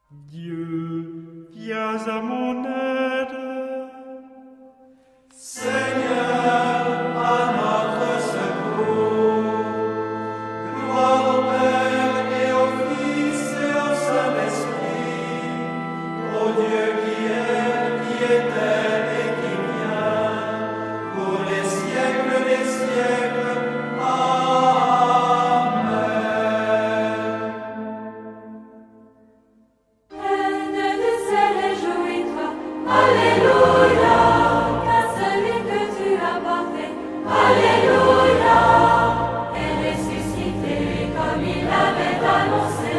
Dieu, viens à mon aide. Seigneur, à notre secours. Gloire au Père et au Fils et au Saint-Esprit, au Dieu qui était et qui vient, pour les siècles des siècles. Amen. Reine du ciel, réjouis-toi, Alléluia, car celui que tu as porté, Alléluia, est ressuscité comme il l'avait annoncé.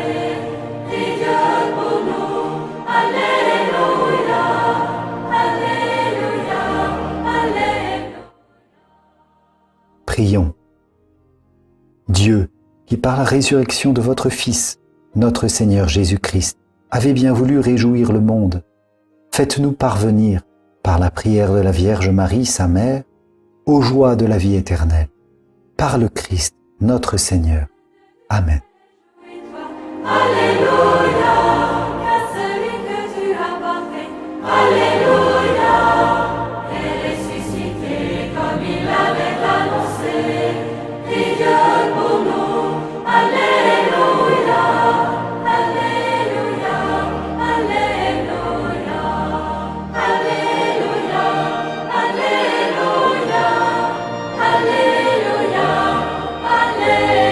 Prie Dieu pour nous, Alléluia, Alléluia, Alléluia. Prions. Dieu, qui par la résurrection de votre Fils, notre Seigneur Jésus-Christ, avez bien voulu réjouir le monde, faites-nous parvenir, par la prière de la Vierge Marie, sa mère, aux joies de la vie éternelle. Par le Christ, notre Seigneur. Amen. Alléluia, car celui que tu as porté, Alléluia, est ressuscité comme il l'avait annoncé. Prie Dieu pour nous, Alléluia, Alléluia, Alléluia, Alléluia, Alléluia, Alléluia, Alléluia.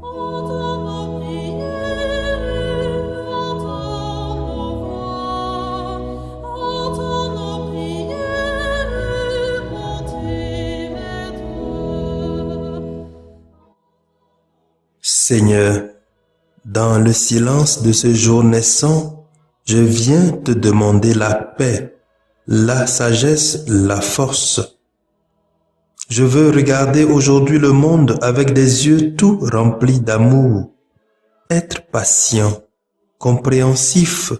Entends nos prières, entends nos voix, entends nos prières, montez vers toi. Seigneur, dans le silence de ce jour naissant, je viens te demander la paix, la sagesse, la force. Je veux regarder aujourd'hui le monde avec des yeux tout remplis d'amour, être patient, compréhensif,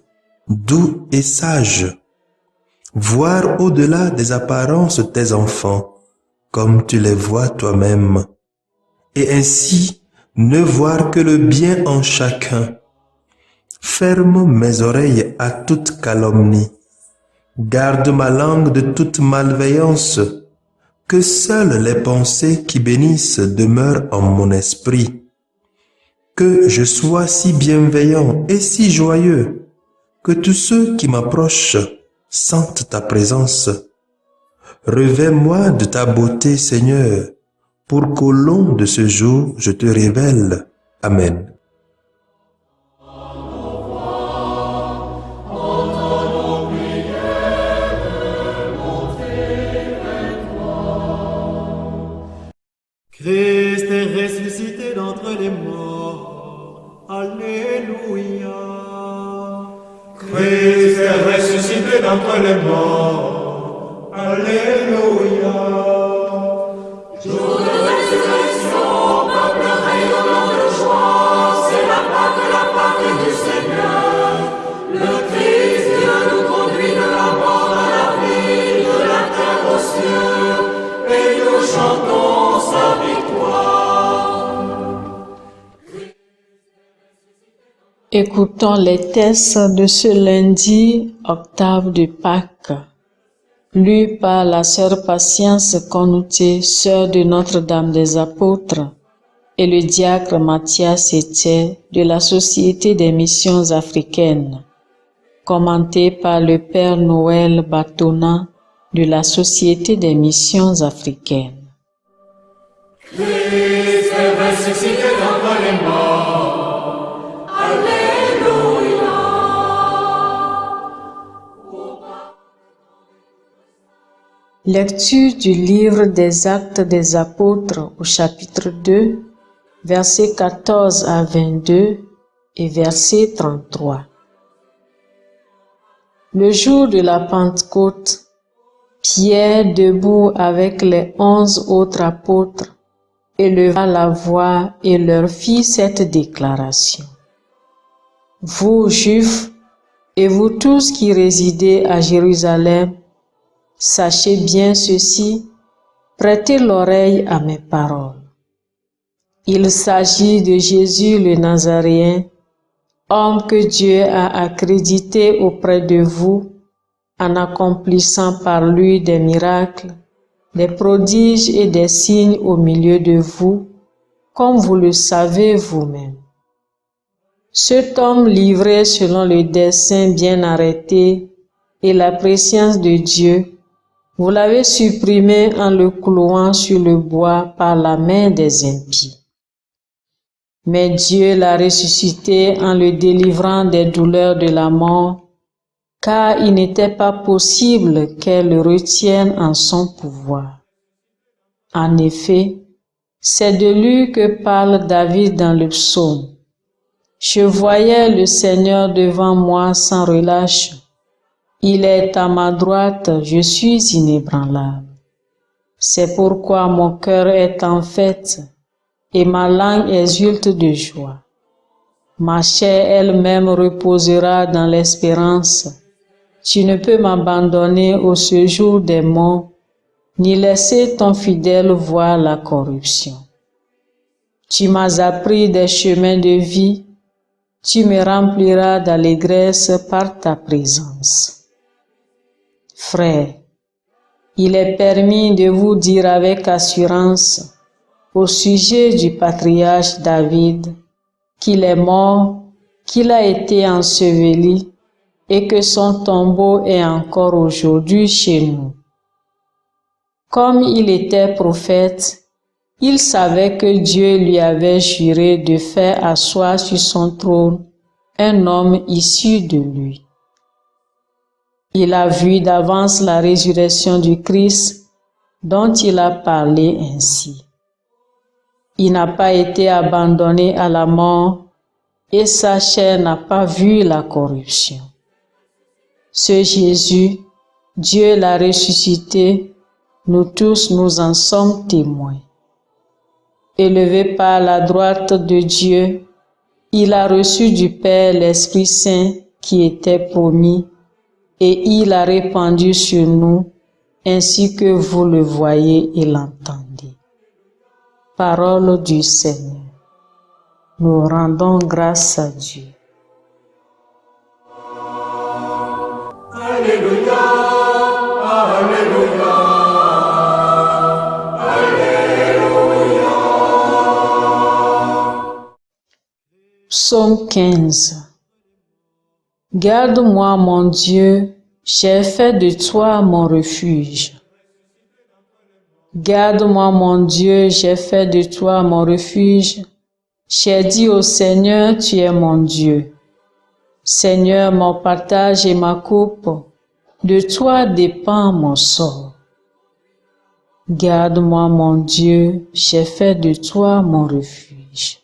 doux et sage, voir au-delà des apparences tes enfants, comme tu les vois toi-même, et ainsi ne voir que le bien en chacun. Ferme mes oreilles à toute calomnie, garde ma langue de toute malveillance, que seules les pensées qui bénissent demeurent en mon esprit. Que je sois si bienveillant et si joyeux, que tous ceux qui m'approchent sentent ta présence. Revêts-moi de ta beauté, Seigneur, pour qu'au long de ce jour je te révèle. Amen. Christ est ressuscité d'entre les morts. Alléluia. Christ est ressuscité d'entre les morts. Alléluia. Jour de résurrection, peuple rayonnant de joie, c'est la Pâque du Seigneur. Le Christ Dieu nous conduit de la mort à la vie, de la terre aux cieux, et nous chantons sa victoire. Écoutons les textes de ce lundi, octave de Pâques, lu par la sœur Patience Konoute, sœur de Notre-Dame des Apôtres, et le diacre Mathias Etienne de la Société des Missions Africaines, commenté par le Père Noël Batona de la Société des Missions Africaines. Christ est ressuscité d'entre les morts. Alléluia. Lecture du livre des Actes des Apôtres au chapitre 2, versets 14 à 22 et verset 33. Le jour de la Pentecôte, Pierre, debout avec les 11 autres apôtres, éleva la voix et leur fit cette déclaration. Vous, Juifs, et vous tous qui résidez à Jérusalem, sachez bien ceci, prêtez l'oreille à mes paroles. Il s'agit de Jésus le Nazaréen, homme que Dieu a accrédité auprès de vous en accomplissant par lui des miracles, des prodiges et des signes au milieu de vous, comme vous le savez vous-même. Cet homme livré selon le dessein bien arrêté et la préscience de Dieu, vous l'avez supprimé en le clouant sur le bois par la main des impies. Mais Dieu l'a ressuscité en le délivrant des douleurs de la mort, car il n'était pas possible qu'elle le retienne en son pouvoir. En effet, c'est de lui que parle David dans le psaume. Je voyais le Seigneur devant moi sans relâche. Il est à ma droite, je suis inébranlable. C'est pourquoi mon cœur est en fête et ma langue exulte de joie. Ma chair elle-même reposera dans l'espérance. Tu ne peux m'abandonner au séjour des morts, ni laisser ton fidèle voir la corruption. Tu m'as appris des chemins de vie, tu me rempliras d'allégresse par ta présence. Frères, il est permis de vous dire avec assurance au sujet du patriarche David qu'il est mort, qu'il a été enseveli et que son tombeau est encore aujourd'hui chez nous. Comme il était prophète, il savait que Dieu lui avait juré de faire asseoir sur son trône un homme issu de lui. Il a vu d'avance la résurrection du Christ dont il a parlé ainsi. Il n'a pas été abandonné à la mort et sa chair n'a pas vu la corruption. Ce Jésus, Dieu l'a ressuscité, nous tous nous en sommes témoins. Élevé par la droite de Dieu, il a reçu du Père l'Esprit Saint qui était promis et il a répandu sur nous ainsi que vous le voyez et l'entendez. Parole du Seigneur. Nous rendons grâce à Dieu. Alléluia, Alléluia, Alléluia. Psaume 15. Garde-moi, mon Dieu, j'ai fait de toi mon refuge. Garde-moi, mon Dieu, j'ai fait de toi mon refuge. J'ai dit au Seigneur, tu es mon Dieu. Seigneur, mon partage et ma coupe, de toi dépend mon sort. Garde-moi, mon Dieu, j'ai fait de toi mon refuge.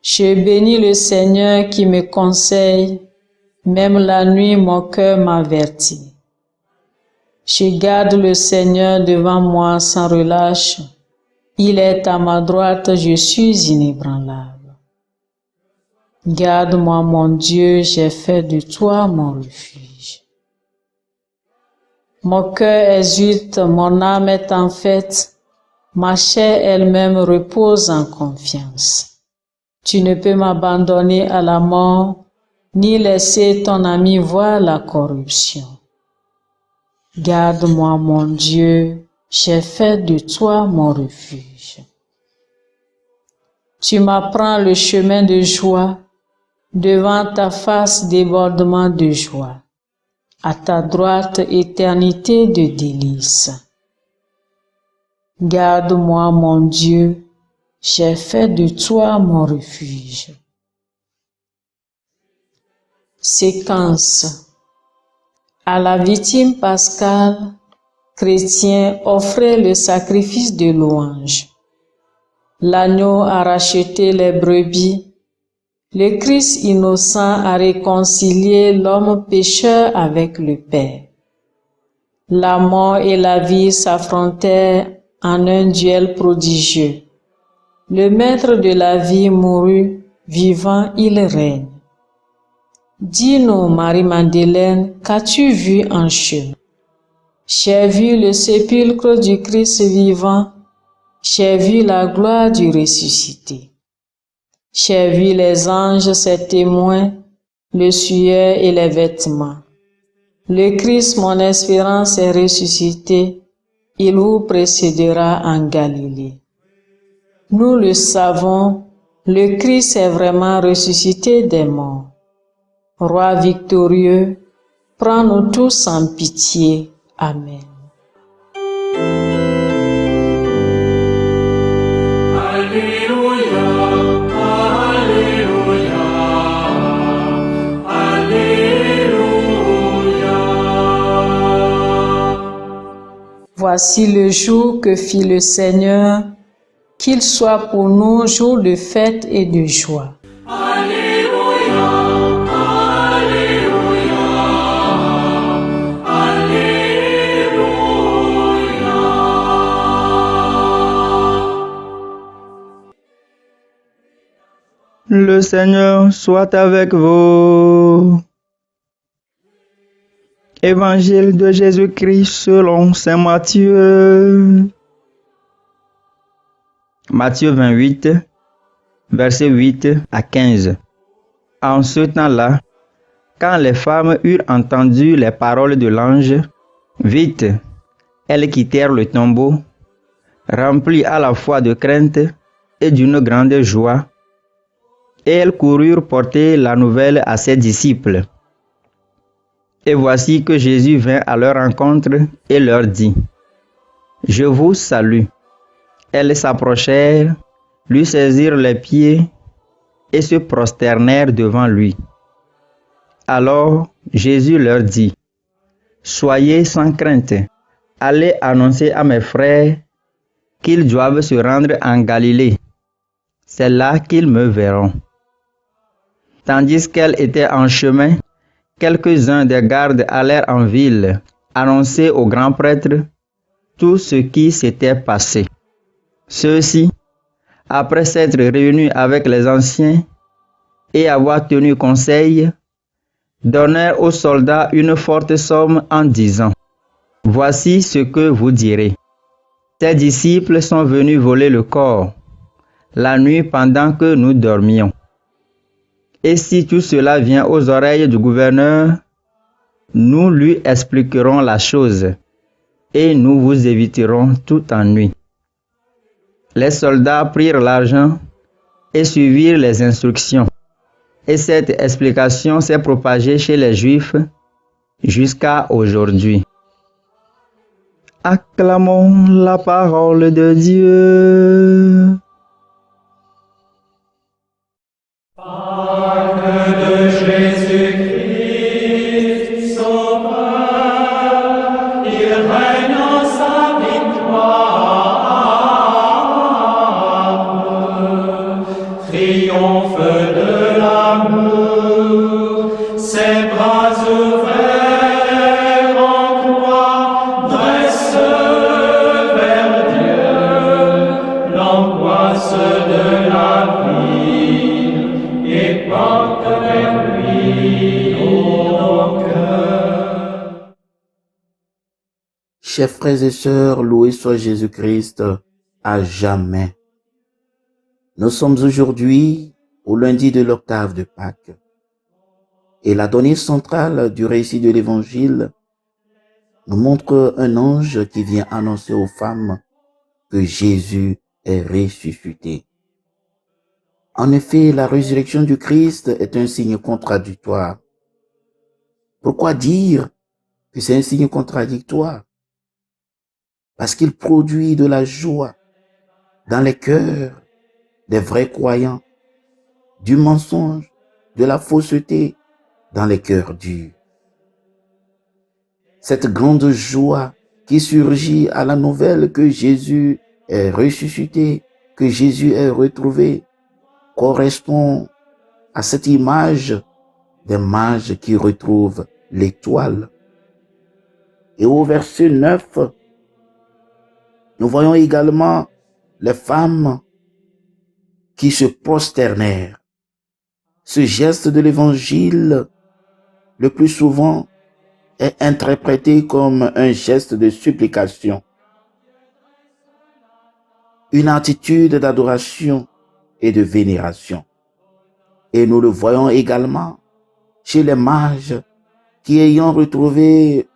Je bénis le Seigneur qui me conseille, même la nuit mon cœur m'avertit. Je garde le Seigneur devant moi sans relâche. Il est à ma droite, je suis inébranlable. Garde-moi, mon Dieu, j'ai fait de toi mon refuge. Mon cœur exulte, mon âme est en fête, ma chair elle-même repose en confiance. Tu ne peux m'abandonner à la mort, ni laisser ton ami voir la corruption. Garde-moi, mon Dieu, j'ai fait de toi mon refuge. Tu m'apprends le chemin de joie, devant ta face débordement de joie, à ta droite éternité de délices. Garde-moi, mon Dieu, j'ai fait de toi mon refuge. Séquence. À la victime pascale, chrétiens offraient le sacrifice de louange. L'agneau a racheté les brebis. Le Christ innocent a réconcilié l'homme pécheur avec le Père. La mort et la vie s'affrontèrent en un duel prodigieux. Le maître de la vie mourut, vivant il règne. Dis-nous, Marie-Madeleine, qu'as-tu vu en chemin? J'ai vu le sépulcre du Christ vivant, J'ai vu la gloire du ressuscité. J'ai vu les anges, ses témoins, le suaire et les vêtements. Le Christ, mon espérance, est ressuscité. Il vous précédera en Galilée. Nous le savons, le Christ est vraiment ressuscité des morts. Roi victorieux, prends-nous tous en pitié. Amen. Alléluia, Alléluia, Alléluia. Voici le jour que fit le Seigneur, qu'il soit pour nous jour de fête et de joie. Alléluia, Alléluia, Alléluia. Le Seigneur soit avec vous. Évangile de Jésus-Christ selon saint Matthieu. Matthieu 28, versets 8 à 15. En ce temps-là, quand les femmes eurent entendu les paroles de l'ange, vite, elles quittèrent le tombeau, remplies à la fois de crainte et d'une grande joie, et elles coururent porter la nouvelle à ses disciples. Et voici que Jésus vint à leur rencontre et leur dit: « Je vous salue. » Elles s'approchèrent, lui saisirent les pieds et se prosternèrent devant lui. Alors Jésus leur dit: « Soyez sans crainte, allez annoncer à mes frères qu'ils doivent se rendre en Galilée. C'est là qu'ils me verront. » Tandis qu'elles étaient en chemin, quelques-uns des gardes allèrent en ville annoncer au grand prêtre tout ce qui s'était passé. Ceux-ci, après s'être réunis avec les anciens et avoir tenu conseil, donnèrent aux soldats une forte somme en disant: « Voici ce que vous direz. Tes disciples sont venus voler le corps la nuit pendant que nous dormions. Et si tout cela vient aux oreilles du gouverneur, nous lui expliquerons la chose et nous vous éviterons tout ennui. » Les soldats prirent l'argent et suivirent les instructions. Et cette explication s'est propagée chez les Juifs jusqu'à aujourd'hui. Acclamons la parole de Dieu. De Jésus-Christ, Sauveur, il règne en sa victoire. Triomphe de l'amour, ses bras ouverts en croix dressent vers Dieu l'angoisse de la vie et porte vers lui nos cœurs. Chers frères et sœurs, loué soit Jésus-Christ à jamais. Nous sommes aujourd'hui au lundi de l'octave de Pâques. Et la donnée centrale du récit de l'Évangile nous montre un ange qui vient annoncer aux femmes que Jésus est ressuscité. En effet, la résurrection du Christ est un signe contradictoire. Pourquoi dire que c'est un signe contradictoire? Parce qu'il produit de la joie dans les cœurs des vrais croyants, du mensonge, de la fausseté dans les cœurs durs. Cette grande joie qui surgit à la nouvelle que Jésus est ressuscité, que Jésus est retrouvé, correspond à cette image des mages qui retrouvent l'étoile. Et au verset 9, nous voyons également les femmes qui se prosternèrent. Ce geste de l'Évangile, le plus souvent, est interprété comme un geste de supplication. une attitude d'adoration et de vénération. Et nous le voyons également chez les mages qui, ayant retrouvé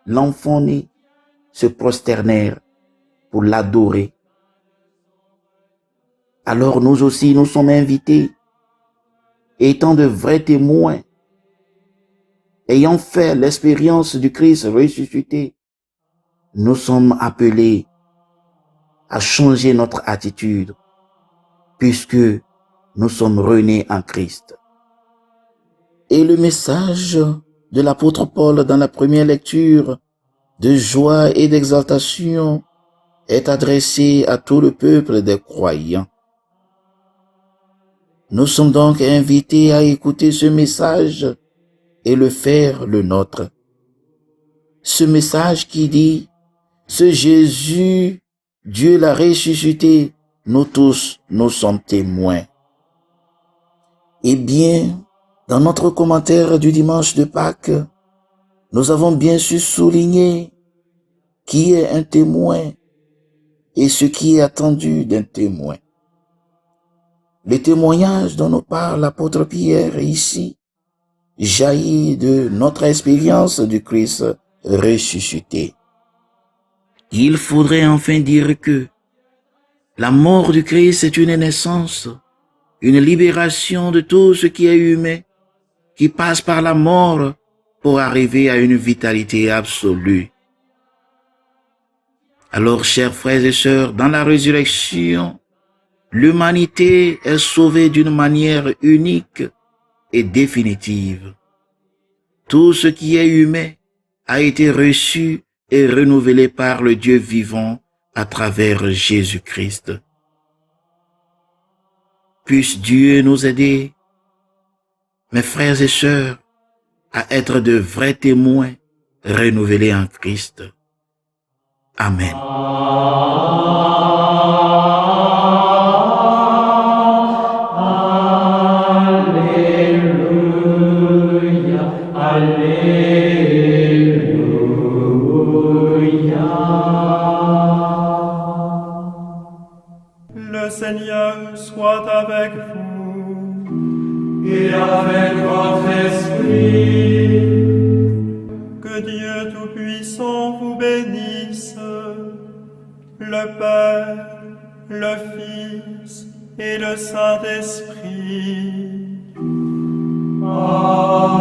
l'enfant né, se prosternèrent pour l'adorer. Alors nous aussi, nous sommes invités, étant de vrais témoins, ayant fait l'expérience du Christ ressuscité, nous sommes appelés à changer notre attitude, puisque nous sommes renés en Christ. Et le message de l'apôtre Paul dans la première lecture de joie et d'exaltation est adressé à tout le peuple des croyants. Nous sommes donc invités à écouter ce message et le faire le nôtre. Ce message qui dit, ce Jésus, Dieu l'a ressuscité, nous tous, nous sommes témoins. Eh bien, dans notre commentaire du dimanche de Pâques, nous avons bien su souligner qui est un témoin et ce qui est attendu d'un témoin. Le témoignage dont nous parle l'apôtre Pierre ici jaillit de notre expérience du Christ ressuscité. Il faudrait enfin dire que la mort du Christ est une naissance, une libération de tout ce qui est humain, qui passe par la mort pour arriver à une vitalité absolue. Alors, chers frères et sœurs, dans la résurrection, l'humanité est sauvée d'une manière unique et définitive. Tout ce qui est humain a été reçu et renouvelé par le Dieu vivant à travers Jésus-Christ. Puisse Dieu nous aider, mes frères et sœurs, à être de vrais témoins renouvelés en Christ. Amen. Le Seigneur soit avec vous et avec votre esprit. Que Dieu Tout-Puissant vous bénisse, le Père, le Fils et le Saint-Esprit. Amen.